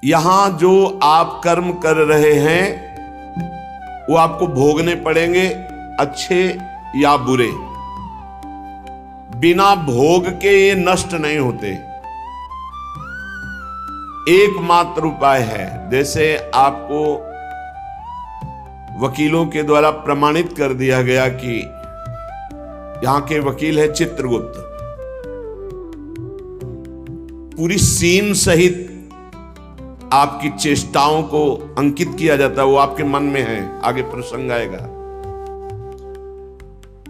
यहां जो आप कर्म कर रहे हैं वो आपको भोगने पड़ेंगे, अच्छे या बुरे। बिना भोग के ये नष्ट नहीं होते। एकमात्र उपाय है, जैसे आपको वकीलों के द्वारा प्रमाणित कर दिया गया कि यहां के वकील है चित्रगुप्त, पूरी सीन सहित आपकी चेष्टाओं को अंकित किया जाता है, वो आपके मन में है, आगे प्रसंग आएगा।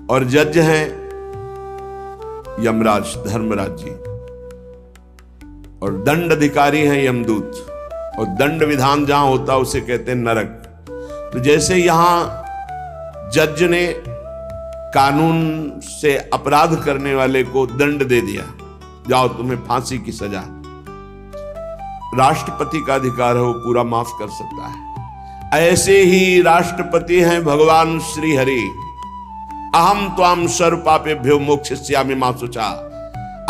और जज हैं यमराज धर्मराज जी, और दंड अधिकारी हैं यमदूत, और दंड विधान जहां होता है उसे कहते हैं नरक। तो जैसे यहां जज ने कानून से अपराध करने वाले को दंड दे दिया, जाओ तुम्हें फांसी की सजा, राष्ट्रपति का अधिकार है, वो पूरा माफ कर सकता है। ऐसे ही राष्ट्रपति हैं भगवान श्री हरि। अहम त्वाम सर्व पापेभ्यो मोक्षयिष्यामि मा शुचा।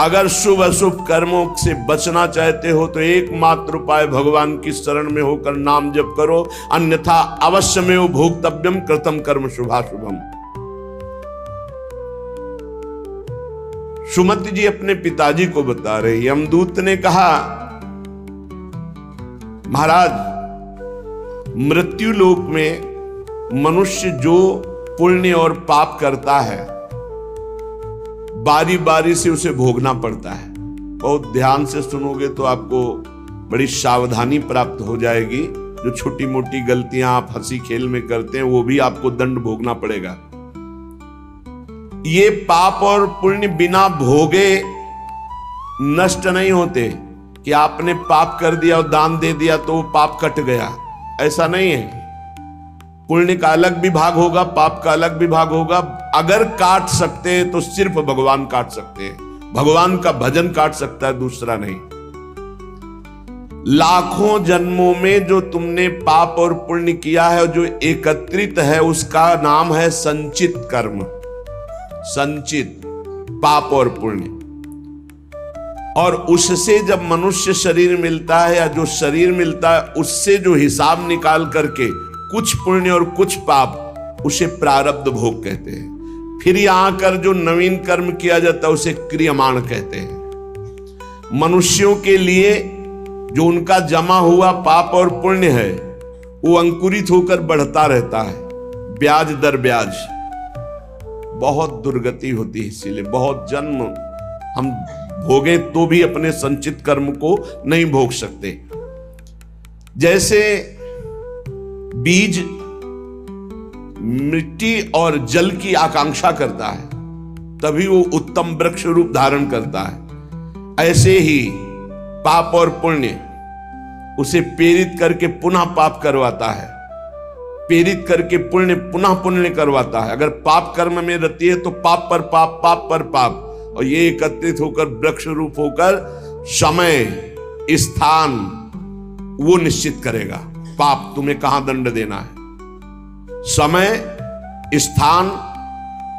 अगर शुभ अशुभ कर्मों से बचना चाहते हो तो एकमात्र उपाय भगवान की शरण में होकर नाम जप करो, अन्यथा अवश्यमेव भोक्तव्यम कृतम कर्म शुभाशुभम। सुमति जी अपने पिताजी को बता रहे, यमदूत ने कहा महाराज, मृत्यु लोक में मनुष्य जो पुण्य और पाप करता है बारी बारी से उसे भोगना पड़ता है। बहुत ध्यान से सुनोगे तो आपको बड़ी सावधानी प्राप्त हो जाएगी। जो छोटी मोटी गलतियां आप हंसी खेल में करते हैं वो भी आपको दंड भोगना पड़ेगा। ये पाप और पुण्य बिना भोगे नष्ट नहीं होते कि आपने पाप कर दिया और दान दे दिया तो वो पाप कट गया, ऐसा नहीं है। पुण्य का अलग विभाग होगा, पाप का अलग विभाग होगा। अगर काट सकते हैं तो सिर्फ भगवान काट सकते हैं, भगवान का भजन काट सकता है, दूसरा नहीं। लाखों जन्मों में जो तुमने पाप और पुण्य किया है, जो एकत्रित है, उसका नाम है संचित कर्म। संचित पाप और पुण्य, और उससे जब मनुष्य शरीर मिलता है या जो शरीर मिलता है उससे जो हिसाब निकाल करके कुछ पुण्य और कुछ पाप, उसे प्रारब्ध भोग कहते हैं। फिर यहां कर जो नवीन कर्म किया जाता है उसे क्रियमाण कहते हैं। मनुष्यों के लिए जो उनका जमा हुआ पाप और पुण्य है वो अंकुरित होकर बढ़ता रहता है, ब्याज दर ब्याज। बहुत दुर्गति होती है, इसीलिए बहुत जन्म हम भोगे तो भी अपने संचित कर्म को नहीं भोग सकते। जैसे बीज मिट्टी और जल की आकांक्षा करता है तभी वो उत्तम वृक्ष रूप धारण करता है, ऐसे ही पाप और पुण्य उसे प्रेरित करके पुनः पाप करवाता है, प्रेरित करके पुण्य पुनः पुण्य करवाता है। अगर पाप कर्म में रहती है तो पाप पर पाप, पाप पर पाप, और ये एकत्रित होकर वृक्ष रूप होकर समय स्थान वो निश्चित करेगा। पाप तुम्हें कहां दंड देना है, समय स्थान।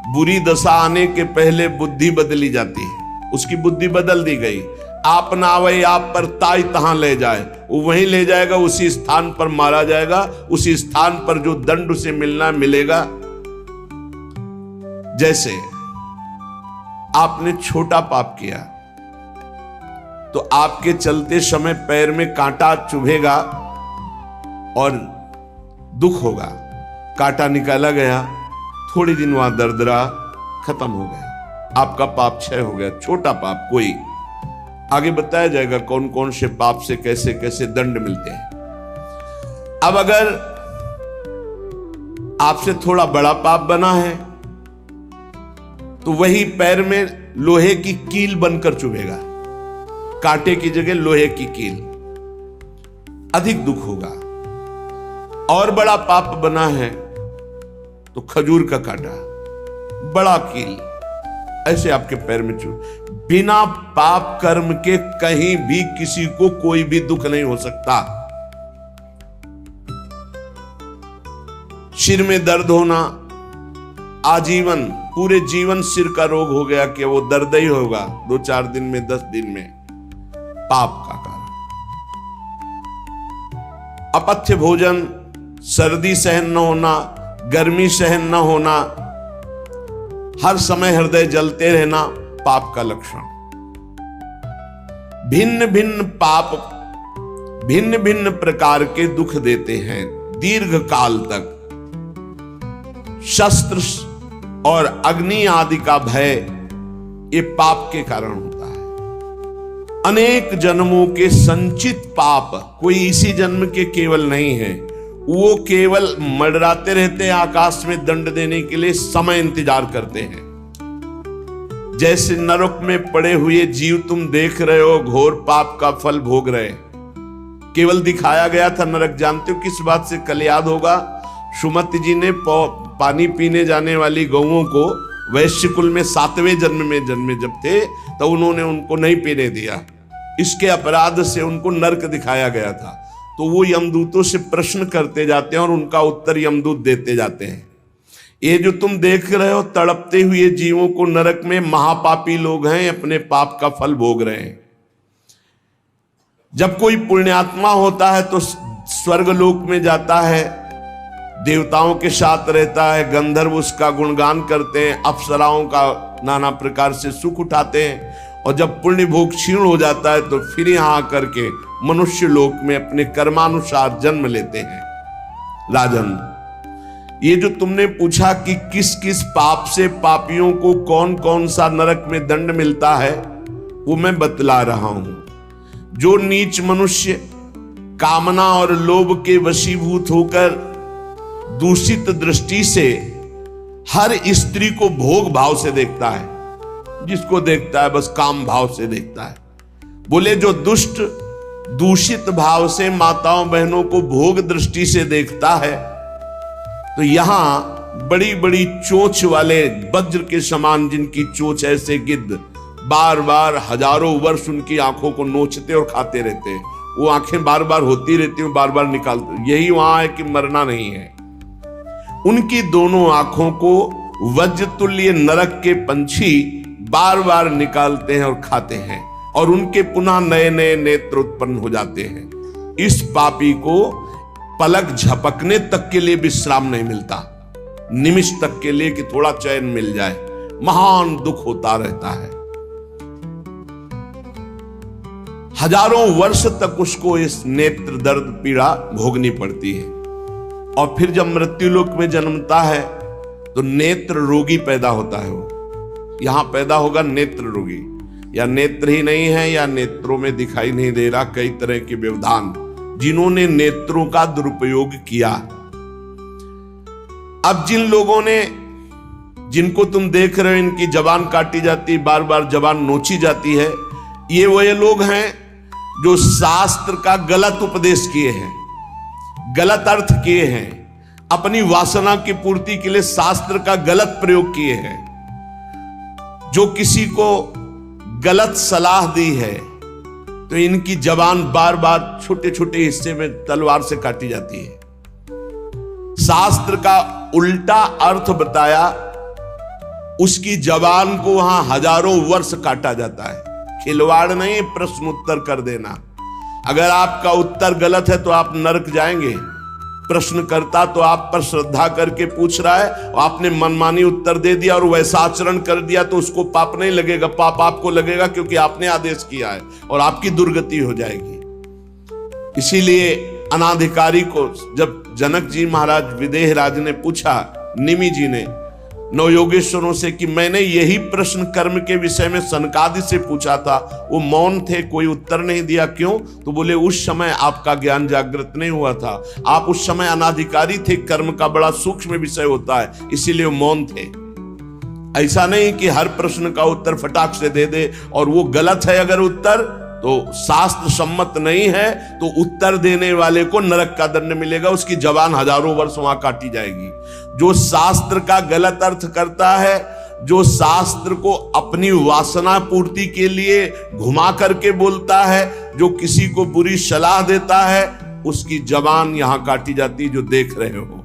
बुरी दशा आने के पहले बुद्धि बदली जाती है, उसकी बुद्धि बदल दी गई। आप ना आवे आप पर ताई तहां ले जाए, वो वहीं ले जाएगा, उसी स्थान पर मारा जाएगा, उसी स्थान पर जो दंड उसे मिलना मिलेगा। जैसे आपने छोटा पाप किया तो आपके चलते समय पैर में कांटा चुभेगा और दुख होगा। कांटा निकाला गया, थोड़ी दिन वहां दर्द रहा, खत्म हो गया, आपका पाप क्षय हो गया। छोटा पाप कोई, आगे बताया जाएगा कौन कौन से पाप से कैसे कैसे दंड मिलते हैं। अब अगर आपसे थोड़ा बड़ा पाप बना है तो वही पैर में लोहे की कील बनकर चुभेगा, कांटे की जगह लोहे की कील, अधिक दुख होगा। और बड़ा पाप बना है तो खजूर का कांटा, बड़ा कील, ऐसे आपके पैर में चुभ। बिना पाप कर्म के कहीं भी किसी को कोई भी दुख नहीं हो सकता। सिर में दर्द होना, आजीवन पूरे जीवन सिर का रोग हो गया कि वो दर्द ही होगा 2-4 दिन में, 10 दिन में, पाप का कारण। अपथ्य भोजन, सर्दी सहन न होना, गर्मी सहन न होना, हर समय हृदय जलते रहना पाप का लक्षण। भिन्न भिन्न पाप भिन्न भिन्न प्रकार के दुख देते हैं दीर्घ काल तक। शस्त्र और अग्नि आदि का भय ये पाप के कारण होता है। अनेक जन्मों के संचित पाप, कोई इसी जन्म के केवल नहीं है, वो केवल मंडराते रहते हैं आकाश में दंड देने के लिए, समय इंतजार करते हैं। जैसे नरक में पड़े हुए जीव तुम देख रहे हो, घोर पाप का फल भोग रहे, केवल दिखाया गया था नरक। जानते हो किस बात से? कल याद होगा, सुमति जी ने पानी पीने जाने वाली गौओं को वैश्य कुल में 7वें जन्म में जन्मे जब थे, तो उन्होंने उनको नहीं पीने दिया। इसके अपराध से उनको नरक दिखाया गया था। तो वो यमदूतों से प्रश्न करते जाते हैं और उनका उत्तर यमदूत देते जाते हैं। ये जो तुम देख रहे हो तड़पते हुए जीवों को नरक में, महापापी लोग हैं, अपने पाप का फल भोग रहे हैं। जब कोई पुण्यात्मा होता है तो स्वर्गलोक में जाता है, देवताओं के साथ रहता है, गंधर्व उसका गुणगान करते हैं, अप्सराओं का नाना प्रकार से सुख उठाते हैं। और जब पुण्य भोग क्षीण हो जाता है तो फिर यहां आकर के मनुष्य लोक में अपने कर्मानुसार जन्म लेते हैं। राजन, ये जो तुमने पूछा कि किस किस पाप से पापियों को कौन कौन सा नरक में दंड मिलता है, वो मैं बतला रहा हूं। जो नीच मनुष्य कामना और लोभ के वशीभूत होकर दूषित दृष्टि से हर स्त्री को भोग भाव से देखता है, जिसको देखता है बस काम भाव से देखता है। बोले जो दुष्ट दूषित भाव से माताओं बहनों को भोग दृष्टि से देखता है, तो यहां बड़ी बड़ी चोंच वाले वज्र के समान, जिनकी चोंच ऐसे गिद्ध बार बार हजारों वर्ष उनकी आंखों को नोचते और खाते रहते हैं। वो आंखें बार बार होती रहती हैं, बार बार निकालते। यही वहां है कि मरना नहीं है। उनकी दोनों आंखों को वज्रतुल्य नरक के पंछी बार बार निकालते हैं और खाते हैं, और उनके पुनः नए नए नेत्र उत्पन्न हो जाते हैं। इस पापी को पलक झपकने तक के लिए विश्राम नहीं मिलता, निमिष तक के लिए कि थोड़ा चैन मिल जाए, महान दुख होता रहता है। हजारों वर्ष तक उसको इस नेत्र दर्द पीड़ा भोगनी पड़ती है। और फिर जब मृत्युलोक में जन्मता है तो नेत्र रोगी पैदा होता है। वो यहां पैदा होगा नेत्र रोगी, या नेत्र ही नहीं है या नेत्रों में दिखाई नहीं दे रहा, कई तरह के व्यवधान, जिन्होंने नेत्रों का दुरुपयोग किया। अब जिन लोगों ने, जिनको तुम देख रहे हो इनकी जबान काटी जाती, बार बार जबान नोची जाती है, ये वही लोग हैं जो शास्त्र का गलत उपदेश किए हैं, गलत अर्थ किए हैं, अपनी वासना की पूर्ति के लिए शास्त्र का गलत प्रयोग किए हैं। जो किसी को गलत सलाह दी है तो इनकी जबान बार बार छोटे छोटे हिस्से में तलवार से काटी जाती है। शास्त्र का उल्टा अर्थ बताया, उसकी जबान को वहां हजारों वर्ष काटा जाता है। खिलवाड़ नहीं, प्रश्न उत्तर कर देना। अगर आपका उत्तर गलत है तो आप नरक जाएंगे। प्रश्नकर्ता तो आप पर श्रद्धा करके पूछ रहा है, और आपने मनमानी उत्तर दे दिया और वैसा आचरण कर दिया तो उसको पाप नहीं लगेगा, पाप आपको लगेगा, क्योंकि आपने आदेश किया है और आपकी दुर्गति हो जाएगी। इसीलिए अनाधिकारी को जब जनक जी महाराज विदेह राज ने पूछा, निमि जी ने नवयोगेश्वरों से कि मैंने यही प्रश्न कर्म के विषय में सनकादि से पूछा था, वो मौन थे, कोई उत्तर नहीं दिया, क्यों? तो बोले उस समय आपका ज्ञान जागृत नहीं हुआ था, आप उस समय अनाधिकारी थे, कर्म का बड़ा सूक्ष्म विषय होता है, इसीलिए मौन थे। ऐसा नहीं कि हर प्रश्न का उत्तर फटाक से दे दे, और वो गलत है अगर उत्तर तो शास्त्र सम्मत नहीं है तो उत्तर देने वाले को नरक का दंड मिलेगा, उसकी जबान हजारों वर्ष वहां काटी जाएगी। जो शास्त्र का गलत अर्थ करता है, जो शास्त्र को अपनी वासना पूर्ति के लिए घुमा करके बोलता है, जो किसी को बुरी सलाह देता है, उसकी जबान यहां काटी जाती, जो देख रहे हो।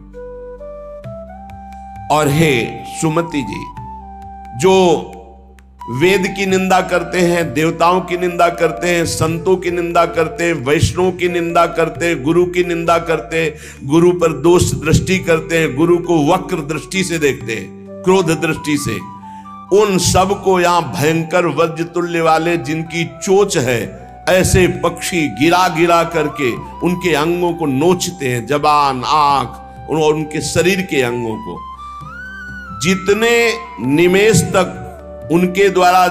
और हे सुमति जी, जो वेद की निंदा करते हैं, देवताओं की निंदा करते हैं, संतों की निंदा करते हैं, वैष्णव की निंदा करते हैं, गुरु की निंदा करते हैं, गुरु पर दोष दृष्टि करते हैं, गुरु को वक्र दृष्टि से देखते हैं, क्रोध दृष्टि से। उन सब को यहां भयंकर वज्र तुल्य वाले जिनकी चोंच है, ऐसे पक्षी गिरा गिरा करके उनके अंगों को नोचते हैं, जबान, आंख और उनके शरीर के अंगों को। जितने निमेष तक उनके द्वारा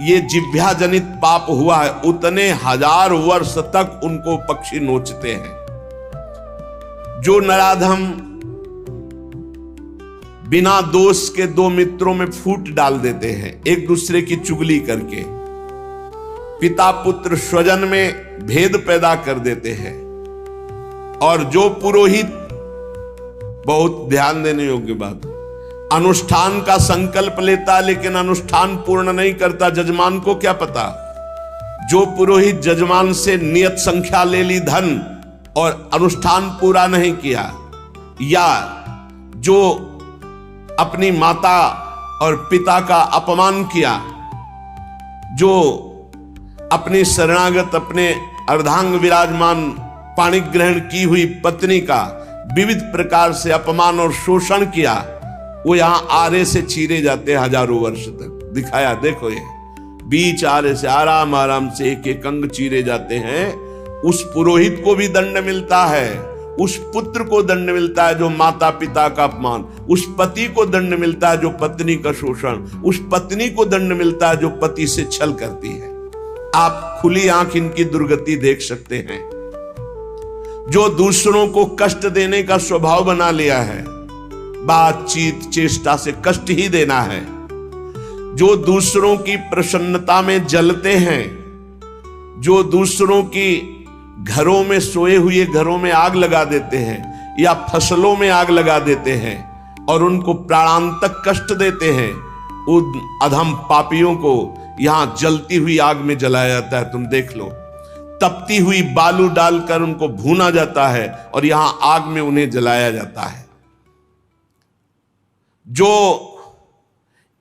ये जिह्वा जनित पाप हुआ है, उतने 1000 वर्ष तक उनको पक्षी नोचते हैं। जो नराधम बिना दोष के दो मित्रों में फूट डाल देते हैं, एक दूसरे की चुगली करके, पिता पुत्र स्वजन में भेद पैदा कर देते हैं। और जो पुरोहित, बहुत ध्यान देने योग्य बात, अनुष्ठान का संकल्प लेता लेकिन अनुष्ठान पूर्ण नहीं करता, जजमान को क्या पता। जो पुरोहित जजमान से नियत संख्या ले ली धन और अनुष्ठान पूरा नहीं किया, या जो अपनी माता और पिता का अपमान किया, जो अपनी शरणागत, अपने अर्धांग विराजमान पाणी ग्रहण की हुई पत्नी का विविध प्रकार से अपमान और शोषण किया, वो यहां आरे से चीरे जाते हैं 1000 वर्ष तक। दिखाया, देखो ये बीच आरे से आराम आराम से एक एक अंग चीरे जाते हैं। उस पुरोहित को भी दंड मिलता है, उस पुत्र को दंड मिलता है जो माता पिता का अपमान, उस पति को दंड मिलता है जो पत्नी का शोषण, उस पत्नी को दंड मिलता है जो पति से छल करती है। आप खुली आंख इनकी दुर्गति देख सकते हैं। जो दूसरों को कष्ट देने का स्वभाव बना लिया है, बातचीत चेष्टा से कष्ट ही देना है। जो दूसरों की प्रसन्नता में जलते हैं, जो दूसरों की घरों में, सोए हुए घरों में आग लगा देते हैं या फसलों में आग लगा देते हैं और उनको प्राणांतक कष्ट देते हैं, उन अधम पापियों को यहां जलती हुई आग में जलाया जाता है। तुम देख लो, तपती हुई बालू डालकर उनको भूना जाता है और यहां आग में उन्हें जलाया जाता है। जो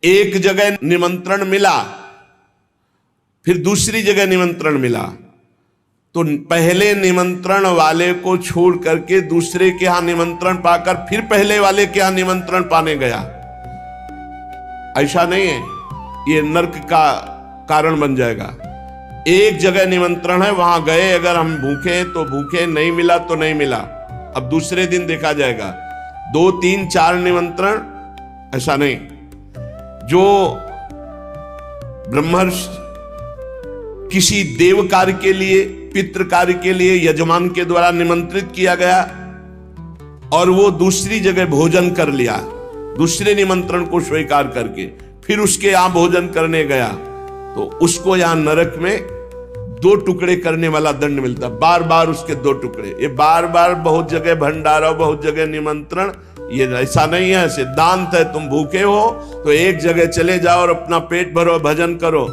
एक जगह निमंत्रण मिला, फिर दूसरी जगह निमंत्रण मिला, तो पहले निमंत्रण वाले को छोड़ करके दूसरे के यहां निमंत्रण पाकर फिर पहले वाले के यहां निमंत्रण पाने गया। ऐसा नहीं है, ये नरक का कारण बन जाएगा। एक जगह निमंत्रण है, वहां गए, अगर हम भूखे हैं तो भूखे, नहीं मिला तो नहीं मिला, अब दूसरे दिन देखा जाएगा। 2, 3, 4 निमंत्रण, ऐसा नहीं। जो ब्रह्मर्षि किसी देव कार्य के लिए, पितृ कार्य के लिए यजमान के द्वारा निमंत्रित किया गया और वो दूसरी जगह भोजन कर लिया, दूसरे निमंत्रण को स्वीकार करके फिर उसके यहां भोजन करने गया, तो उसको यहां नरक में 2 टुकड़े करने वाला दंड मिलता। बार बार उसके 2 टुकड़े। ये बार बार बहुत जगह भंडारा, बहुत जगह निमंत्रण, ये ऐसा नहीं है। सिद्धांत है, तुम भूखे हो तो एक जगह चले जाओ और अपना पेट भरो, भजन करो।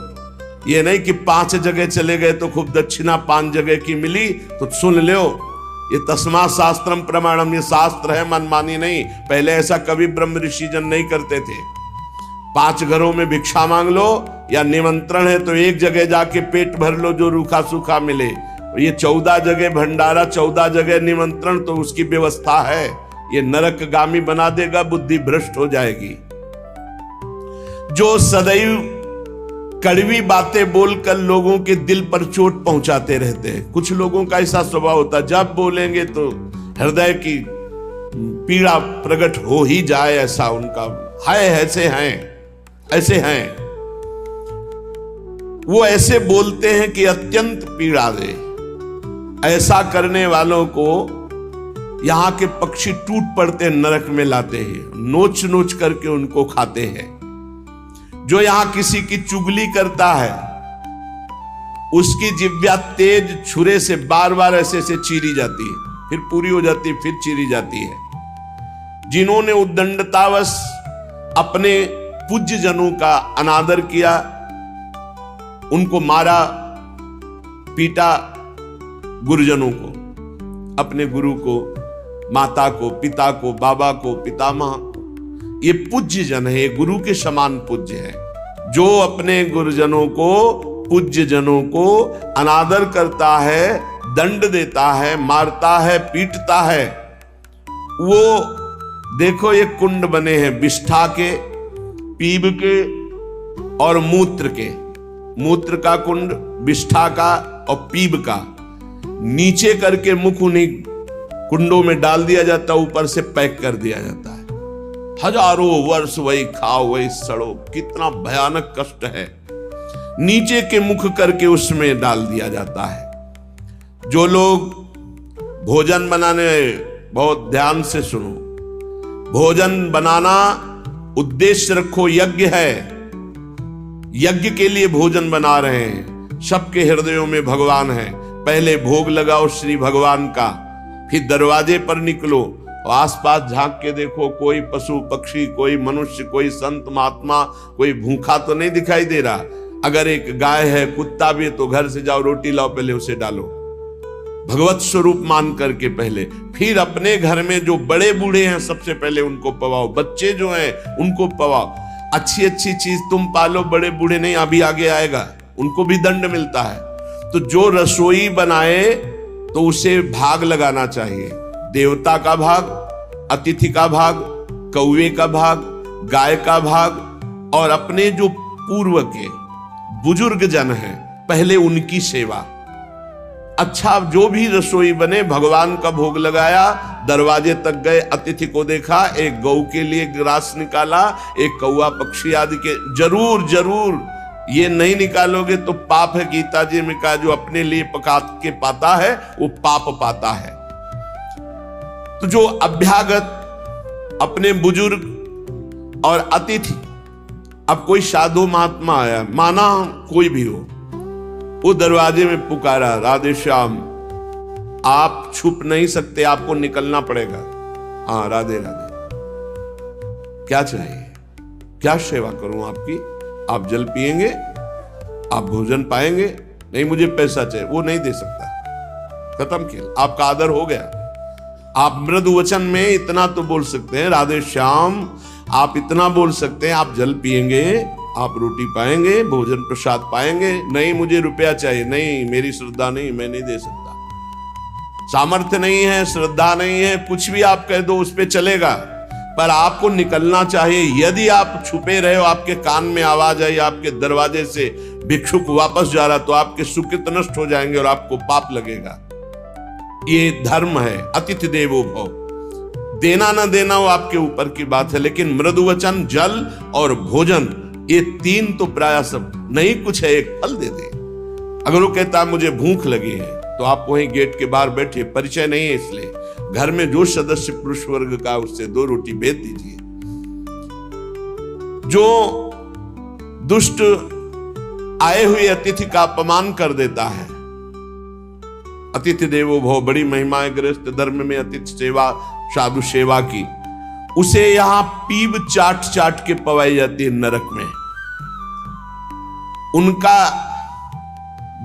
ये नहीं कि 5 जगह चले गए तो खूब दक्षिणा 5 जगह की मिली तो सुन लो। ये तस्मा शास्त्रम प्रमाणम, ये शास्त्र है, मनमानी नहीं। पहले ऐसा कभी ब्रह्म ऋषि जन नहीं करते थे। 5 घरों में भिक्षा मांग लो, या निमंत्रण है तो एक जगह जाके पेट भर लो जो रूखा सूखा मिले। ये 14 जगह भंडारा, 14 जगह निमंत्रण, तो उसकी व्यवस्था है। ये नरकगामी बना देगा, बुद्धि भ्रष्ट हो जाएगी। जो सदैव कड़वी बातें बोलकर लोगों के दिल पर चोट पहुंचाते रहते हैं। कुछ लोगों का ऐसा स्वभाव होता है, जब बोलेंगे तो हृदय की पीड़ा प्रकट हो ही जाए, ऐसा उनका है। ऐसे हैं, ऐसे हैं। वो ऐसे बोलते हैं कि अत्यंत पीड़ा दे। ऐसा करने वालों को यहां के पक्षी टूट पड़ते नरक में लाते हैं, नोच नोच करके उनको खाते हैं। जो यहां किसी की चुगली करता है, उसकी जिह्वा तेज छुरे से बार बार ऐसे ऐसे चीरी जाती है, फिर पूरी हो जाती है, फिर चीरी जाती है। जिन्होंने उद्दंडतावश अपने पूज्य जनों का अनादर किया, उनको मारा पीटा, गुरुजनों को, अपने गुरु को, माता को, पिता को, बाबा को, पितामह को, ये पूज्य जन है, ये गुरु के समान पूज्य है। जो अपने गुरुजनों को, पूज्य जनों को अनादर करता है, दंड देता है, मारता है, पीटता है, वो देखो ये कुंड बने हैं विष्ठा के, पीब के और मूत्र के। मूत्र का कुंड, विष्ठा का और पीब का। नीचे करके मुख उन्हीं कुंडों में डाल दिया जाता, ऊपर से पैक कर दिया जाता है। हजारों वर्ष वही खाओ वही सड़ो, कितना भयानक कष्ट है। नीचे के मुख करके उसमें डाल दिया जाता है। जो लोग भोजन बनाने, बहुत ध्यान से सुनो, भोजन बनाना उद्देश्य रखो, यज्ञ है, यज्ञ के लिए भोजन बना रहे हैं। सबके हृदयों में भगवान है। पहले भोग लगाओ श्री भगवान का, फिर दरवाजे पर निकलो, आसपास झांक के देखो, कोई पशु पक्षी, कोई मनुष्य, कोई संत महात्मा, कोई भूखा तो नहीं दिखाई दे रहा। अगर एक गाय है, कुत्ता भी है, तो घर से जाओ, रोटी लाओ, पहले उसे डालो, भगवत स्वरूप मान करके पहले। फिर अपने घर में जो बड़े बूढ़े हैं सबसे पहले उनको पवाओ, बच्चे जो हैं उनको पवाओ। अच्छी अच्छी चीज तुम पालो, बड़े बूढ़े नहीं, अभी आगे आएगा, उनको भी दंड मिलता है। तो जो रसोई बनाए तो उसे भाग लगाना चाहिए, देवता का भाग, अतिथि का भाग, कौवे का भाग, गाय का भाग, और अपने जो पूर्व के बुजुर्ग जन हैं पहले उनकी सेवा। अच्छा, जो भी रसोई बने, भगवान का भोग लगाया, दरवाजे तक गए, अतिथि को देखा, एक गौ के लिए ग्रास निकाला, एक कौवा पक्षी आदि के, जरूर जरूर ये नहीं निकालोगे तो पाप है। गीता जी में कहा जो अपने लिए पका के पाता है वो पाप पाता है। तो जो अभ्यागत अपने बुजुर्ग और अतिथि, अब कोई साधु महात्मा आया, माना कोई भी हो, वो दरवाजे में पुकारा, राधे श्याम, आप छुप नहीं सकते, आपको निकलना पड़ेगा। हाँ, राधे राधे, क्या चाहिए, क्या सेवा करूं आपकी? आप जल पिएंगे, आप भोजन पाएंगे? नहीं, मुझे पैसा चाहिए। वो नहीं दे सकता, खत्म खेल, आपका आदर हो गया। आप मृदु वचन में इतना तो बोल सकते हैं, राधे श्याम, आप इतना बोल सकते हैं, आप जल पिएंगे, आप रोटी पाएंगे, भोजन प्रसाद पाएंगे। नहीं, मुझे रुपया चाहिए, नहीं, मेरी श्रद्धा नहीं, मैं नहीं दे सकता, सामर्थ्य नहीं है, श्रद्धा नहीं है, कुछ भी आप कह दो उस पे चलेगा, पर आपको निकलना चाहिए। यदि आप छुपे रहे हो, आपके कान में आवाज आई आपके दरवाजे से, भिक्षुक वापस जा रहा, तो आपके सुकृत नष्ट हो जाएंगे और आपको पाप लगेगा। ये धर्म है, अतिथि देवो भव। देना ना देना वो आपके ऊपर की बात है, लेकिन मृदु वचन, जल और भोजन, ये तीन तो प्राय सब, नहीं कुछ है एक फल दे दे। अगर वो कहता है मुझे भूख लगी है, तो आप वहीं गेट के बाहर बैठिए, परिचय नहीं है इसलिए, घर में जो सदस्य पुरुष वर्ग का, उससे 2 रोटी भेज दीजिए। जो दुष्ट आए हुए अतिथि का अपमान कर देता है, अतिथि देवो भव, बड़ी महिमाएं गृहस्थ धर्म में अतिथि सेवा, साधु सेवा की, उसे यहां पीब चाट चाट के पवाई जाती है नरक में। उनका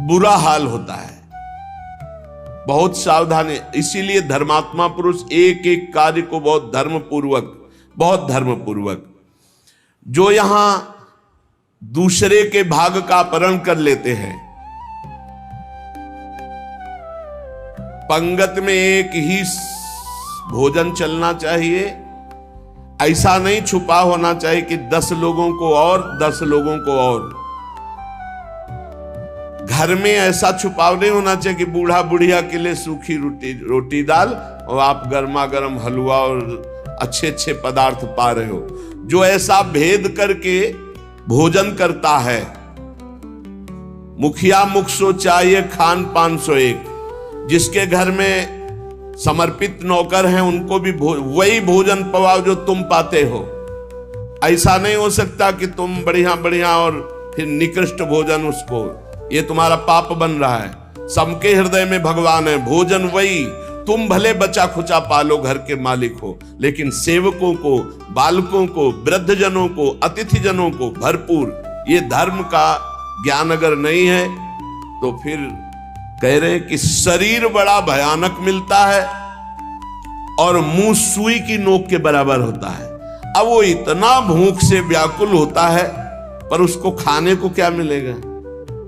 बुरा हाल होता है, बहुत सावधान है। इसीलिए धर्मात्मा पुरुष एक एक कार्य को बहुत धर्मपूर्वक, जो यहां दूसरे के भाग का अपहरण कर लेते हैं, पंगत में एक ही भोजन चलना चाहिए, ऐसा नहीं छुपा होना चाहिए कि 10 लोगों को और 10 लोगों को और। घर में ऐसा छुपाव नहीं होना चाहिए कि बूढ़ा बुढ़िया के लिए सूखी रोटी दाल और आप गर्मा गर्म हलवा और अच्छे अच्छे पदार्थ पा रहे हो। जो ऐसा भेद करके भोजन करता है, मुखिया मुख सो चाहिए, खान पान सो एक। जिसके घर में समर्पित नौकर हैं उनको भी वही भोजन पवाओ जो तुम पाते हो। ऐसा नहीं हो सकता कि तुम बढ़िया बढ़िया और फिर निकृष्ट भोजन उसको, ये तुम्हारा पाप बन रहा है। सबके हृदय में भगवान है, भोजन वही, तुम भले बचा खुचा पालो, घर के मालिक हो, लेकिन सेवकों को, बालकों को, वृद्धजनों को, अतिथि जनों को भरपूर। ये धर्म का ज्ञान अगर नहीं है तो फिर कह रहे हैं कि शरीर बड़ा भयानक मिलता है और मुंह सुई की नोक के बराबर होता है। अब वो इतना भूख से व्याकुल होता है पर उसको खाने को क्या मिलेगा?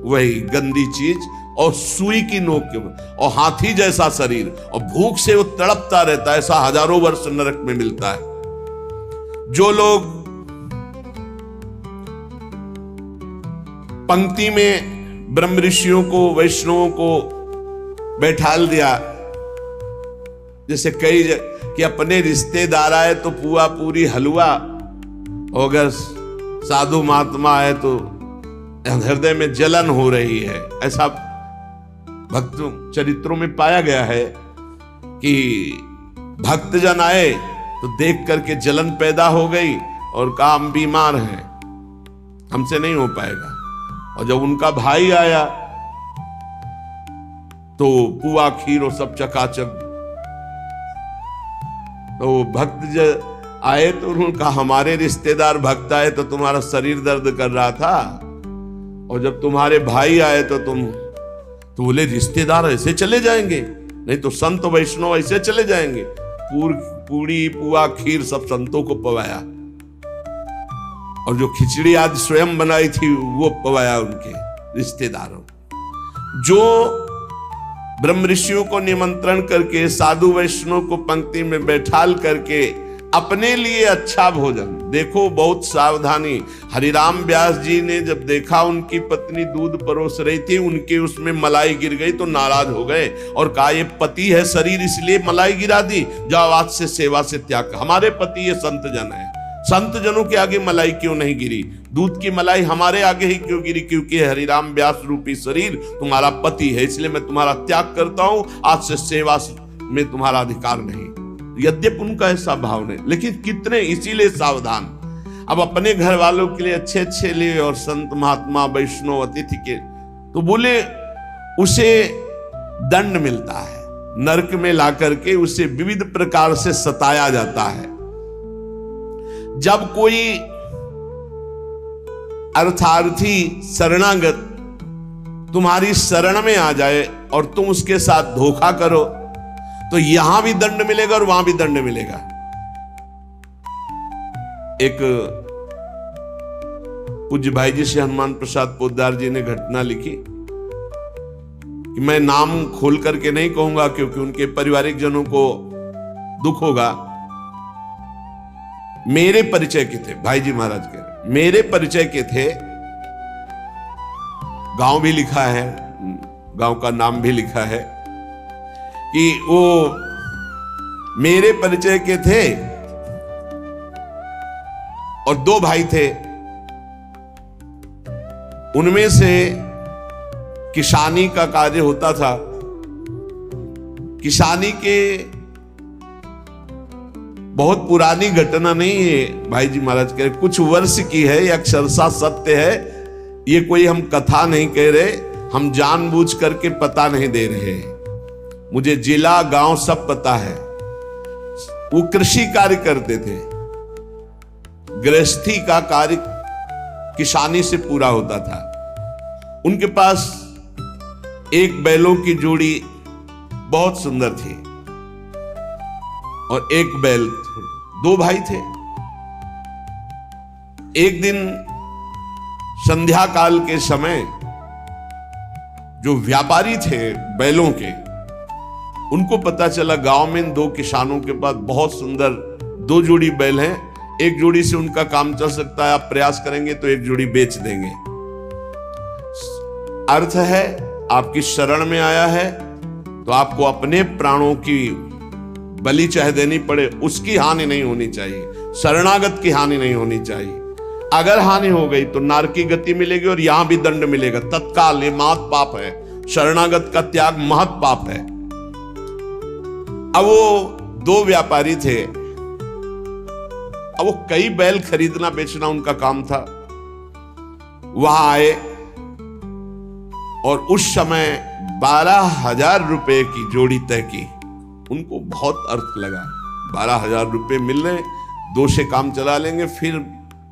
वही गंदी चीज और सुई की नोक के और हाथी जैसा शरीर और भूख से वो तड़पता रहता है। ऐसा हजारों वर्ष नरक में मिलता है। जो लोग पंक्ति में ब्रह्म ऋषियों को, वैष्णवों को बैठाल दिया, जैसे कई कि अपने रिश्तेदार आए तो पुआ पूरी हलवा, अगर साधु महात्मा आए तो हृदय में जलन हो रही है। ऐसा भक्त चरित्रों में पाया गया है कि भक्तजन आए तो देख करके जलन पैदा हो गई और कहा हम बीमार हैं, हमसे नहीं हो पाएगा। और जब उनका भाई आया तो पुआ खीर और सब चकाचक, तो भक्त आए तो उन्होंने कहा हमारे रिश्तेदार भक्त आए तो तुम्हारा शरीर दर्द कर रहा था, और जब तुम्हारे भाई आए तो तुम तो बोले रिश्तेदार ऐसे चले जाएंगे, नहीं तो संत वैष्णव ऐसे चले जाएंगे। पूड़ी पुआ खीर सब संतों को पवाया, और जो खिचड़ी आज स्वयं बनाई थी वो पवाया उनके रिश्तेदारों। जो ब्रह्म ऋषियों को निमंत्रण करके, साधु वैष्णव को पंक्ति में बैठाल करके अपने लिए अच्छा भोजन, देखो बहुत सावधानी। हरिराम व्यास जी ने जब देखा उनकी पत्नी दूध परोस रही थी, उनके उसमें मलाई गिर गई तो नाराज हो गए और कहा ये पति है शरीर इसलिए मलाई गिरा दी, जाओ आज से सेवा से त्याग। हमारे पति ये संत जन है, संत जनों के आगे मलाई क्यों नहीं गिरी? दूध की मलाई हमारे आगे ही क्यों गिरी? क्योंकि हरिराम व्यास रूपी शरीर तुम्हारा पति है, इसलिए मैं तुम्हारा त्याग करता हूं, आज से सेवा में तुम्हारा अधिकार नहीं। यद्यपि उनका ऐसा भाव नहीं, लेकिन कितने इसीलिए सावधान। अब अपने घर वालों के लिए अच्छे अच्छे लिए और संत महात्मा वैष्णव अतिथि के, तो बोले उसे दंड मिलता है, नरक में ला करके उसे विविध प्रकार से सताया जाता है। जब कोई अर्थार्थी शरणागत तुम्हारी शरण में आ जाए और तुम उसके साथ धोखा करो तो यहां भी दंड मिलेगा और वहां भी दंड मिलेगा। एक पूज्य भाई जी से हनुमान प्रसाद पोद्दार जी ने घटना लिखी कि मैं नाम खोल करके नहीं कहूंगा क्योंकि उनके पारिवारिक जनों को दुख होगा। मेरे परिचय के थे भाई जी महाराज के, मेरे परिचय के थे, गांव भी लिखा है, गांव का नाम भी लिखा है कि वो मेरे परिचय के थे और दो भाई थे। उनमें से किसानी का कार्य होता था। किसानी के बहुत पुरानी घटना नहीं है, भाई जी महाराज कह रहे कुछ वर्ष की है, यह अक्षरशः सत्य है। ये कोई हम कथा नहीं कह रहे, हम जानबूझ करके पता नहीं दे रहे। मुझे जिला गांव सब पता है। वो कृषि कार्य करते थे, गृहस्थी का कार्य किसानी से पूरा होता था। उनके पास एक बैलों की जोड़ी बहुत सुंदर थी और एक बैल, दो भाई थे। एक दिन संध्या काल के समय जो व्यापारी थे बैलों के, उनको पता चला गांव में दो किसानों के पास बहुत सुंदर दो जोड़ी बैल हैं, एक जोड़ी से उनका काम चल सकता है, आप प्रयास करेंगे तो एक जोड़ी बेच देंगे। अर्थ है आपकी शरण में आया है तो आपको अपने प्राणों की बलि चाहे देनी पड़े, उसकी हानि नहीं होनी चाहिए, शरणागत की हानि नहीं होनी चाहिए। अगर हानि हो गई तो नारकी गति मिलेगी और यहां भी दंड मिलेगा तत्काल। ये महत पाप है, शरणागत का त्याग महत पाप है। अब वो दो व्यापारी थे, अब वो कई बैल खरीदना बेचना उनका काम था। वहां आए और उस समय 12,000 रुपए की जोड़ी तय की। उनको बहुत अर्थ लगा, 12,000 रुपए मिल रहे, दो से काम चला लेंगे, फिर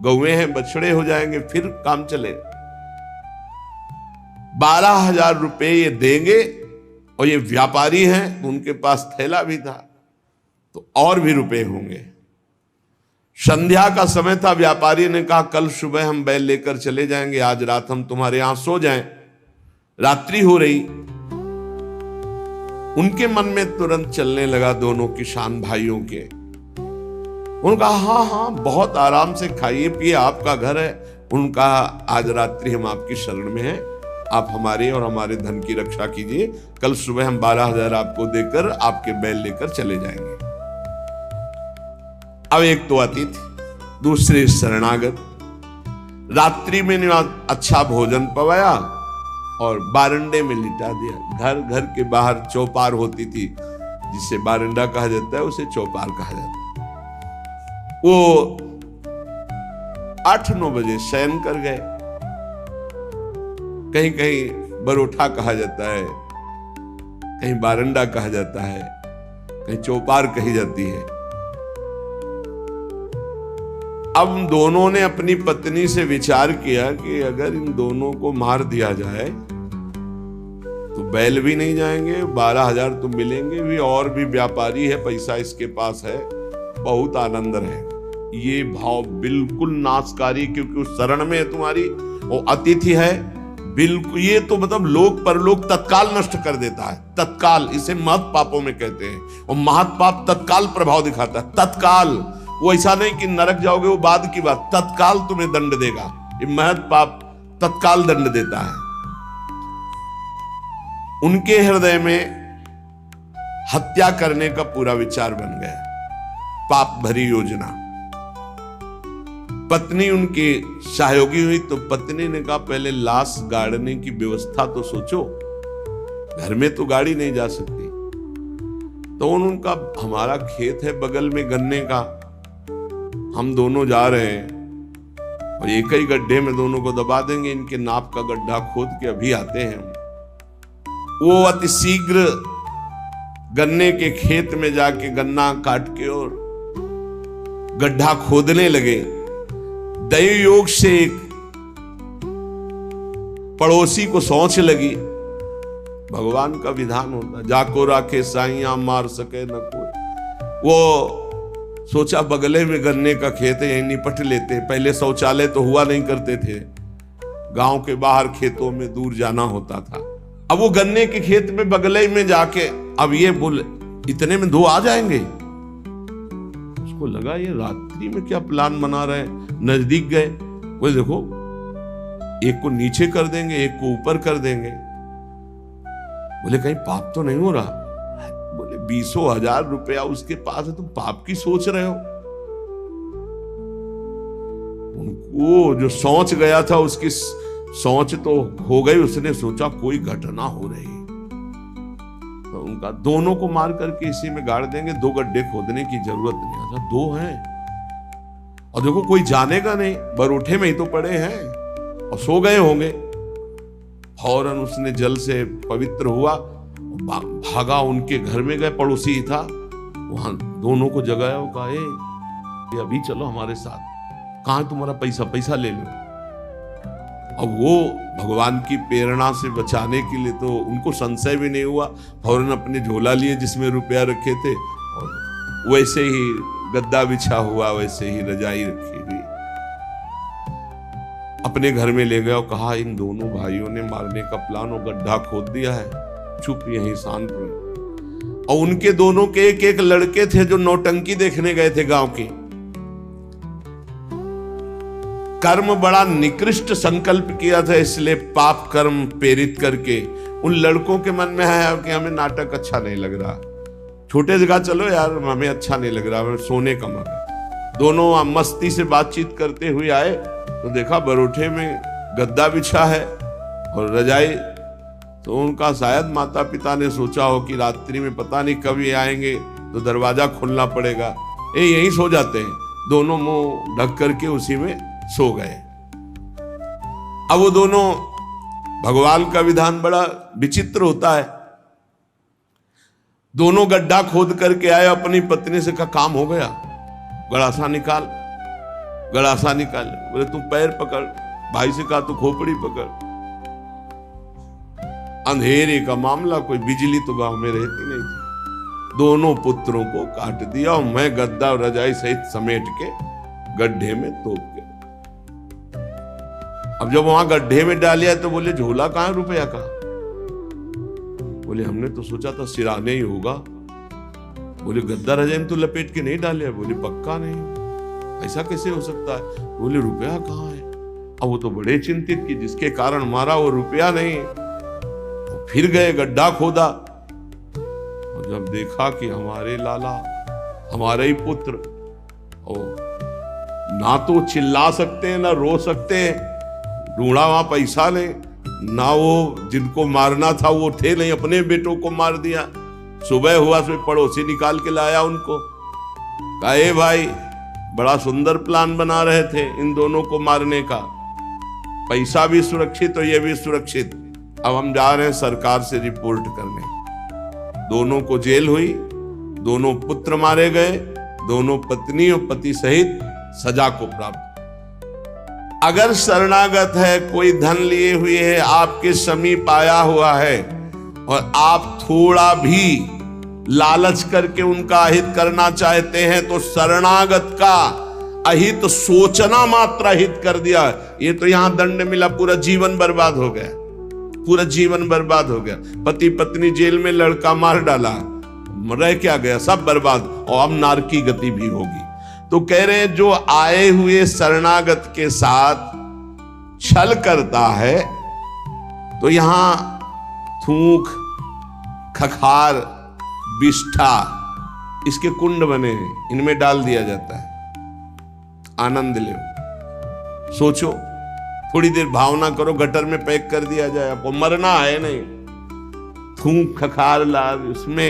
गौवे हैं बछड़े हो जाएंगे, फिर काम चले। 12,000 रुपए ये देंगे और ये व्यापारी हैं, उनके पास थैला भी था तो और भी रुपए होंगे। संध्या का समय था। व्यापारी ने कहा कल सुबह हम बैल लेकर चले जाएंगे, आज रात हम तुम्हारे यहां सो जाएं। रात्रि हो रही। उनके मन में तुरंत चलने लगा दोनों किसान भाइयों के। उनका हाँ हाँ बहुत आराम से खाइए पिए, आपका घर है। उनका आज रात्रि हम आपकी शरण में हैं, आप हमारे और हमारे धन की रक्षा कीजिए, कल सुबह हम 12,000 आपको देकर आपके बैल लेकर चले जाएंगे। अब एक तो अतिथि, दूसरे शरणागत। रात्रि में अच्छा भोजन पवाया और बारंडे में लिटा दिया। घर घर के बाहर चौपार होती थी, जिसे बारंडा कहा जाता है, उसे चौपार कहा जाता है। वो 8-9 बजे शयन कर गए। कहीं कहीं बरोठा कहा जाता है, कहीं बारंडा कहा जाता है, कहीं चौपार कही जाती है। अब दोनों ने अपनी पत्नी से विचार किया कि अगर इन दोनों को मार दिया जाए तो बैल भी नहीं जाएंगे, 12,000 तो मिलेंगे भी, और भी व्यापारी है, पैसा इसके पास है, बहुत आनंद है। ये भाव बिल्कुल नाशकारी, क्योंकि उस शरण में है तुम्हारी, वो अतिथि है, बिल्कुल। ये तो मतलब लोक परलोक तत्काल नष्ट कर देता है, तत्काल। इसे महत् पापों में कहते हैं। और महत् पाप तत्काल प्रभाव दिखाता है, तत्काल। वो ऐसा नहीं कि नरक जाओगे वो बाद की बात, तत्काल तुम्हें दंड देगा। ये महत् पाप तत्काल दंड देता है। उनके हृदय में हत्या करने का पूरा विचार बन गया, पाप भरी योजना। पत्नी उनकी सहयोगी हुई तो पत्नी ने कहा पहले लाश गाड़ने की व्यवस्था तो सोचो, घर में तो गाड़ी नहीं जा सकती। तो उनका हमारा खेत है बगल में गन्ने का, हम दोनों जा रहे हैं और एक ही गड्ढे में दोनों को दबा देंगे, इनके नाप का गड्ढा खोद के अभी आते हैं। वो अति शीघ्र गन्ने के खेत में जाके गन्ना काट के और गड्ढा खोदने लगे। दैव योग से एक पड़ोसी को सोच लगी, भगवान का विधान होता, जाको राखे साइया मार सके न कोई। वो सोचा बगले में गन्ने का खेत है, यहीं निपट लेते। पहले शौचालय तो हुआ नहीं करते थे, गांव के बाहर खेतों में दूर जाना होता था। अब वो गन्ने के खेत में बगले में जाके, अब ये बोले इतने में 2 आ जाएंगे। उसको लगा ये रात्रि में क्या प्लान बना रहे हैं। नजदीक गए, बोले देखो एक को नीचे कर देंगे, एक को ऊपर कर देंगे। बोले कहीं पाप तो नहीं हो रहा। बोले 20,000 रुपया उसके पास है, तुम पाप की सोच रहे हो। उनको जो सोच गया था उसकी सोच तो हो गई। उसने सोचा कोई घटना हो रही, तो उनका दोनों को मार करके इसी में गाड़ देंगे, 2 गड्ढे खोदने की जरूरत नहीं। आता 2 हैं और देखो कोई जानेगा नहीं, बरोठे में ही तो पड़े हैं और सो गए होंगे। फौरन उसने जल से पवित्र हुआ, भागा उनके घर में गए, पड़ोसी ही था, वहां दोनों को जगाया और कहा ये अभी चलो हमारे साथ, कहां तुम्हारा पैसा, पैसा ले लो। अब वो भगवान की प्रेरणा से बचाने के लिए तो उनको संशय भी नहीं हुआ, फौरन अपने झोला लिए जिसमें रुपया रखे थे और वैसे ही गद्दा बिछा हुआ, वैसे ही रजाई रखी हुई, अपने घर में ले गया और कहा इन दोनों भाइयों ने मारने का प्लान और गड्ढा खोद दिया है, चुप यहीं शांत रहो। और उनके दोनों के एक एक लड़के थे जो नौटंकी देखने गए थे गांव की। कर्म बड़ा निकृष्ट संकल्प किया था, इसलिए पाप कर्म प्रेरित करके उन लड़कों के मन में है कि हमें नाटक अच्छा नहीं लग रहा, छोटे जगह चलो यार, हमें अच्छा नहीं लग रहा, हमें सोने का मन है। दोनों मस्ती से बातचीत करते हुए आए तो देखा बरोठे में गद्दा बिछा है और रजाई। तो उनका शायद माता पिता ने सोचा हो कि रात्रि में पता नहीं कब ये आएंगे तो दरवाजा खोलना पड़ेगा, यहीं सो जाते हैं। दोनों मुंह ढक करके उसी में सो गए। अब वो दोनों, भगवान का विधान बड़ा विचित्र होता है, दोनों गड्ढा खोद करके आए, अपनी पत्नी से कहा काम हो गया, गड़ासा निकाल, गड़ासा निकाल। बोले तू पैर पकड़, भाई से कहा तू खोपड़ी पकड़। अंधेरे का मामला, कोई बिजली तो गांव में रहती नहीं थी। दोनों पुत्रों को काट दिया और मैं गद्दा और रजाई सहित समेट के गड्ढे में तोप के। अब जब वहां गड्ढे में डालिया तो बोले झोला कहां है रुपया का? बोले हमने तो सोचा था सिराने ही होगा। बोले गद्दा रजाई तो लपेट के नहीं डाले? बोले पक्का नहीं, ऐसा कैसे हो सकता है? बोले रुपया कहाँ है? अब वो तो बड़े चिंतित कि जिसके कारण मारा वो रुपया नहीं। तो फिर गए गड्ढा खोदा और जब देखा कि हमारे लाला, हमारे ही पुत्र, और ना तो चिल्ला सकते हैं ना रो सकते हैं, ढूंढा वहां पैसा नहीं, ना वो जिनको मारना था वो थे नहीं, अपने बेटों को मार दिया। सुबह हुआ तो पड़ोसी निकाल के लाया उनको, कहा ए भाई बड़ा सुंदर प्लान बना रहे थे इन दोनों को मारने का, पैसा भी सुरक्षित और ये भी सुरक्षित, अब हम जा रहे हैं सरकार से रिपोर्ट करने। दोनों को जेल हुई, दोनों पुत्र मारे गए, दोनों पत्नी और पति सहित सजा को प्राप्त। अगर शरणागत है, कोई धन लिए हुए है, आपके समीप आया हुआ है और आप थोड़ा भी लालच करके उनका अहित करना चाहते हैं तो शरणागत का अहित सोचना मात्र अहित कर दिया। ये तो यहां दंड मिला, पूरा जीवन बर्बाद हो गया, पूरा जीवन बर्बाद हो गया। पति पत्नी जेल में, लड़का मार डाला, रह क्या गया, सब बर्बाद, और अब नरकी गति भी होगी। तो कह रहे हैं जो आए हुए शरणागत के साथ छल करता है तो यहां थूक, खखार, बिष्ठा, इसके कुंड बने हैं, इनमें डाल दिया जाता है। आनंद लो, सोचो, थोड़ी देर भावना करो, गटर में पैक कर दिया जाए, आपको मरना है नहीं। थूक, खखार, लाल, उसमें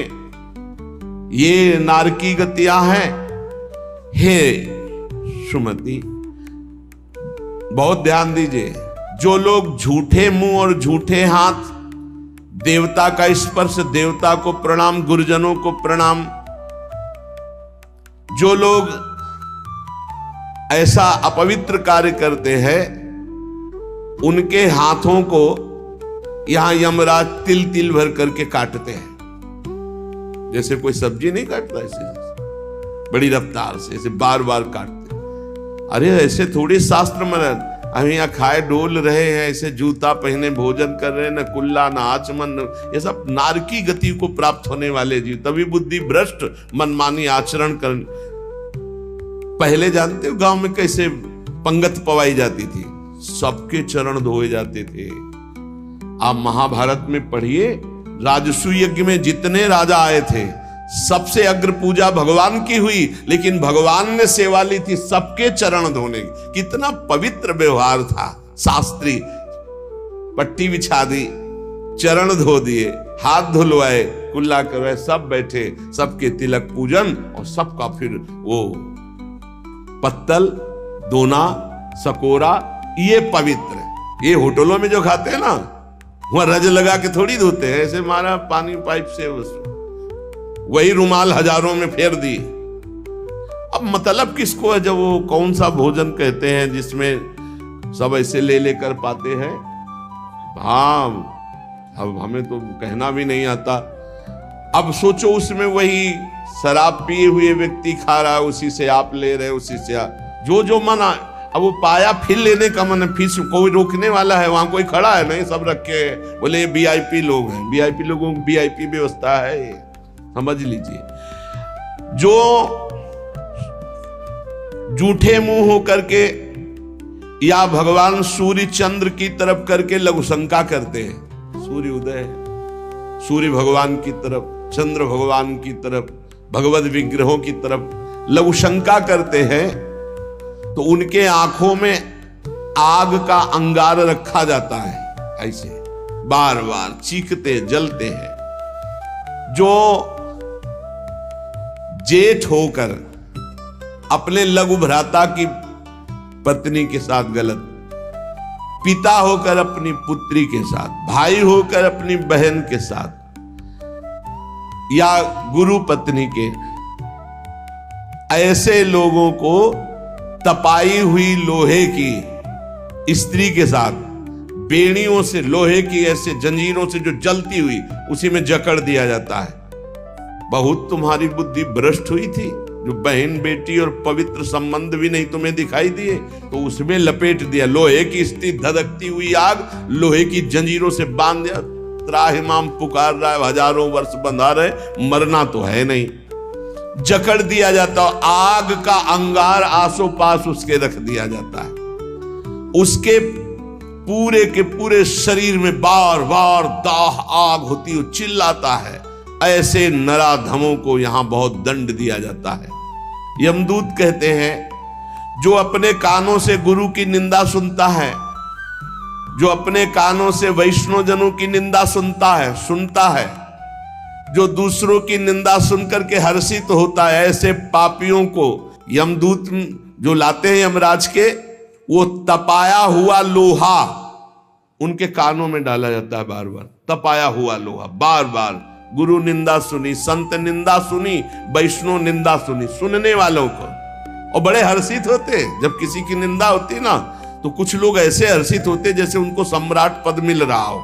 ये नारकी गतियां हैं। हे सुमति, बहुत ध्यान दीजिए, जो लोग झूठे मुंह और झूठे हाथ, देवता का स्पर्श, देवता को प्रणाम, गुरुजनों को प्रणाम, जो लोग ऐसा अपवित्र कार्य करते हैं उनके हाथों को यहां यमराज तिल तिल भर करके काटते हैं। जैसे कोई सब्जी नहीं काटता, ऐसे बड़ी रफ्तार से ऐसे बार बार काटते। अरे ऐसे थोड़ी शास्त्र में हम यहाँ खाए डोल रहे हैं, ऐसे जूता पहने भोजन कर रहे हैं, न कुल्ला न आचमन, ये सब नारकी गति को प्राप्त होने वाले जीव, तभी बुद्धि भ्रष्ट मनमानी आचरण कर। पहले जानते हो गांव में कैसे पंगत पवाई जाती थी, सबके चरण धोए जाते थे। आप महाभारत में पढ़िए, राजसूय यज्ञ में जितने राजा आए थे सबसे अग्र पूजा भगवान की हुई, लेकिन भगवान ने सेवा ली थी सबके चरण धोने की। कितना पवित्र व्यवहार था, शास्त्री, पट्टी बिछा दी, चरण धो दिए, हाथ धुलवाए, कुल्ला करवाए, सब बैठे, सबके तिलक पूजन, और सबका फिर वो पत्तल, दोना, सकोरा, ये पवित्र। ये होटलों में जो खाते हैं ना, वहां रज लगा के थोड़ी धोते हैं, ऐसे मारा पानी पाइप से, वही रुमाल हजारों में फेर दी। अब मतलब किसको है, जब वो कौन सा भोजन कहते हैं जिसमें सब ऐसे ले लेकर पाते हैं। हाँ, अब हमें तो कहना भी नहीं आता। अब सोचो, उसमें वही शराब पिए हुए व्यक्ति खा रहा है, उसी से आप ले रहे, उसी से जो जो मना। अब वो पाया फिर लेने का मन, फिर कोई रोकने वाला है, वहां कोई खड़ा है नहीं, सब रखे हैं, बोले ये वीआईपी लोग हैं, वीआईपी लोगों की वीआईपी व्यवस्था है, समझ लीजिए। जो झूठे मुंह होकर के या भगवान सूर्य चंद्र की तरफ करके लघु शंका करते हैं, सूर्य उदय, सूर्य भगवान की तरफ, चंद्र भगवान की तरफ, भगवत विग्रहों की तरफ लघु शंका करते हैं, तो उनके आंखों में आग का अंगार रखा जाता है, ऐसे बार बार चीखते जलते हैं। जो जेठ होकर अपने लघु भ्राता की पत्नी के साथ गलत, पिता होकर अपनी पुत्री के साथ, भाई होकर अपनी बहन के साथ, या गुरु पत्नी के, ऐसे लोगों को तपाई हुई लोहे की स्त्री के साथ बेड़ियों से, लोहे की ऐसे जंजीरों से जो जलती हुई, उसी में जकड़ दिया जाता है। बहुत तुम्हारी बुद्धि भ्रष्ट हुई थी। जो बहन बेटी और पवित्र संबंध भी नहीं तुम्हें दिखाई दिए, तो उसमें लपेट दिया। लोहे की स्थिति धधकती हुई आग, लोहे की जंजीरों से बांध दिया। त्राहिमाम पुकार रहा है, हजारों वर्ष बंधा रहे, मरना तो है नहीं। जकड़ दिया जाता, आग का अंगार आसो पास उसके रख दिया जाता है। उसके पूरे के पूरे शरीर में बार बार दाह आग होती है, चिल्लाता है। ऐसे नराधमों को यहां बहुत दंड दिया जाता है। यमदूत कहते हैं, जो अपने कानों से गुरु की निंदा सुनता है, जो अपने कानों से वैष्णव जनों की निंदा सुनता है, जो दूसरों की निंदा सुनकर के हर्षित होता है, ऐसे पापियों को यमदूत जो लाते हैं यमराज के, वो तपाया हुआ लोहा उनके कानों में डाला जाता है। बार बार तपाया हुआ लोहा, बार बार। गुरु निंदा सुनी, संत निंदा सुनी, वैष्णव निंदा सुनी, सुनने वालों को, और बड़े हर्षित होते। जब किसी की निंदा होती ना, तो कुछ लोग ऐसे हर्षित होते जैसे उनको सम्राट पद मिल रहा हो।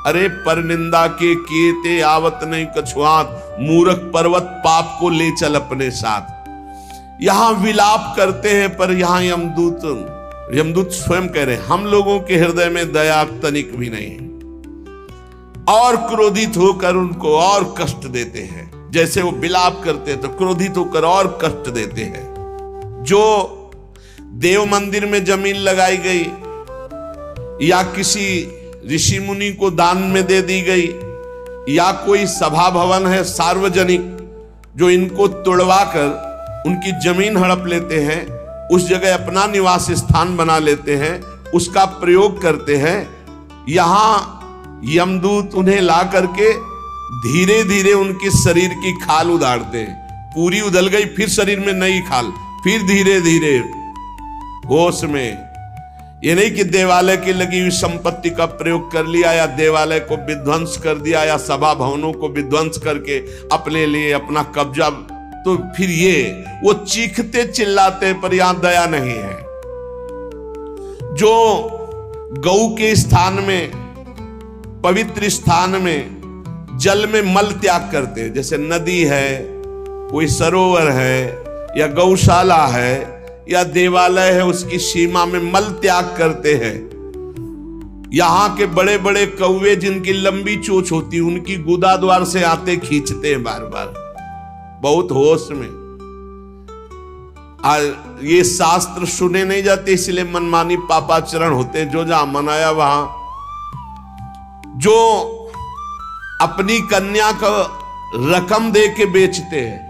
अरे पर निंदा के किए ते आवत नहीं कछुआत, मूर्ख पर्वत पाप को ले चल अपने साथ। यहां विलाप करते हैं, पर यहां यमदूत स्वयं कह रहे हैं, हम लोगों के हृदय में दया तनिक भी नहीं है, और क्रोधित होकर उनको और कष्ट देते हैं। जैसे वो विलाप करते हैं तो क्रोधित होकर और कष्ट देते हैं। जो देव मंदिर में जमीन लगाई गई, या किसी ऋषि मुनि को दान में दे दी गई, या कोई सभा भवन है सार्वजनिक, जो इनको तोड़वा कर उनकी जमीन हड़प लेते हैं, उस जगह अपना निवास स्थान बना लेते हैं, उसका प्रयोग करते हैं। यहां यमदूत उन्हें ला करके धीरे धीरे उनके शरीर की खाल उधारते हैं। पूरी उधल गई, फिर शरीर में नई खाल, फिर धीरे धीरे होश में। ये नहीं कि देवालय की लगी हुई संपत्ति का प्रयोग कर लिया, या देवालय को विध्वंस कर दिया, या सभा भवनों को विध्वंस करके अपने लिए अपना कब्जा, तो फिर ये वो चीखते चिल्लाते, पर यहां दया नहीं है। जो गौ के स्थान में, पवित्र स्थान में जल में मल त्याग करते हैं, जैसे नदी है, कोई सरोवर है, या गौशाला है, या देवालय है, उसकी सीमा में मल त्याग करते हैं। यहां के बड़े बड़े कौवे जिनकी लंबी चोंच होती है, उनकी गुदा द्वार से आते खींचते हैं बार बार, बहुत होश में। ये शास्त्र सुने नहीं जाते, इसलिए मनमानी पापाचरण होते हैं। जो जहां मनाया वहां, जो अपनी कन्या को रकम दे के बेचते हैं,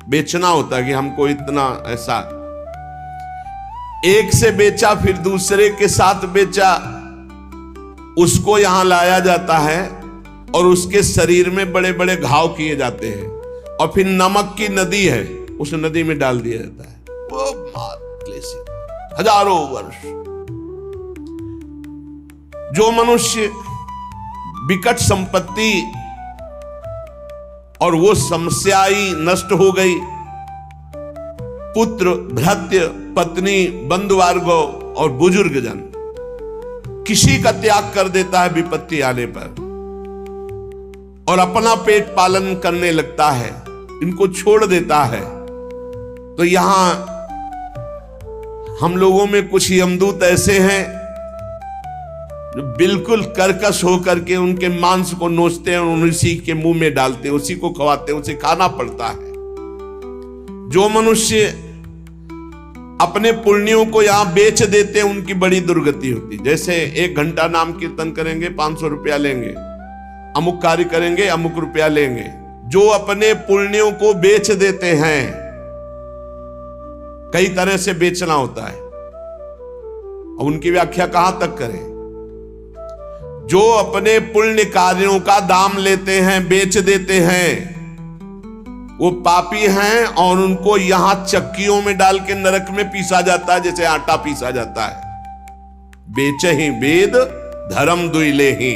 बेचना होता है कि हमको इतना, ऐसा एक से बेचा फिर दूसरे के साथ बेचा, उसको यहां लाया जाता है और उसके शरीर में बड़े बड़े घाव किए जाते हैं, और फिर नमक की नदी है, उस नदी में डाल दिया जाता है। वो हजारों वर्ष जो मनुष्य विकट संपत्ति और वो समस्या ही नष्ट हो गई, पुत्र, भृत्य, पत्नी, बंधुवर्ग और बुजुर्ग जन, किसी का त्याग कर देता है विपत्ति आने पर, और अपना पेट पालन करने लगता है, इनको छोड़ देता है। तो यहां हम लोगों में कुछ यमदूत ऐसे हैं जो बिल्कुल कर्कश होकर के उनके मांस को नोचते हैं और उसी के मुंह में डालते हैं, उसी को खवाते हैं, उसे खाना पड़ता है। जो मनुष्य अपने पुण्यों को यहां बेच देते हैं, उनकी बड़ी दुर्गति होती है। जैसे 1 घंटा नाम कीर्तन करेंगे 500 रुपया लेंगे, अमुक कार्य करेंगे अमुक रुपया लेंगे। जो अपने पुण्यों को बेच देते हैं, कई तरह से बेचना होता है, और उनकी व्याख्या कहां तक करें। जो अपने पुण्य कार्यों का दाम लेते हैं, बेच देते हैं, वो पापी हैं, और उनको यहां चक्कियों में डाल के नरक में पीसा जाता है, जैसे आटा पीसा जाता है। बेचे ही वेद धर्म दुइले ही,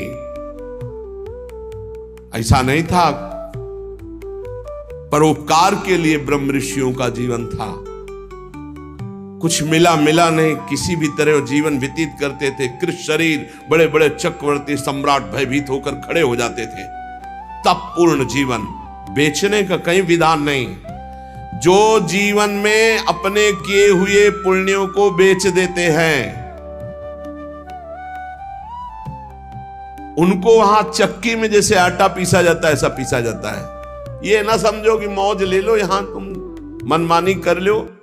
ऐसा नहीं था। परोपकार के लिए ब्रह्म ऋषियों का जीवन था। कुछ मिला नहीं, किसी भी तरह जीवन व्यतीत करते थे। कृष्ण शरीर, बड़े बड़े चक्रवर्ती सम्राट भयभीत होकर खड़े हो जाते थे। तप पूर्ण जीवन, बेचने का कहीं विधान नहीं। जो जीवन में अपने किए हुए पुण्यों को बेच देते हैं, उनको वहां चक्की में जैसे आटा पीसा जाता है ऐसा पीसा जाता है। ये ना समझो कि मौज ले लो, यहां तुम मनमानी कर लो।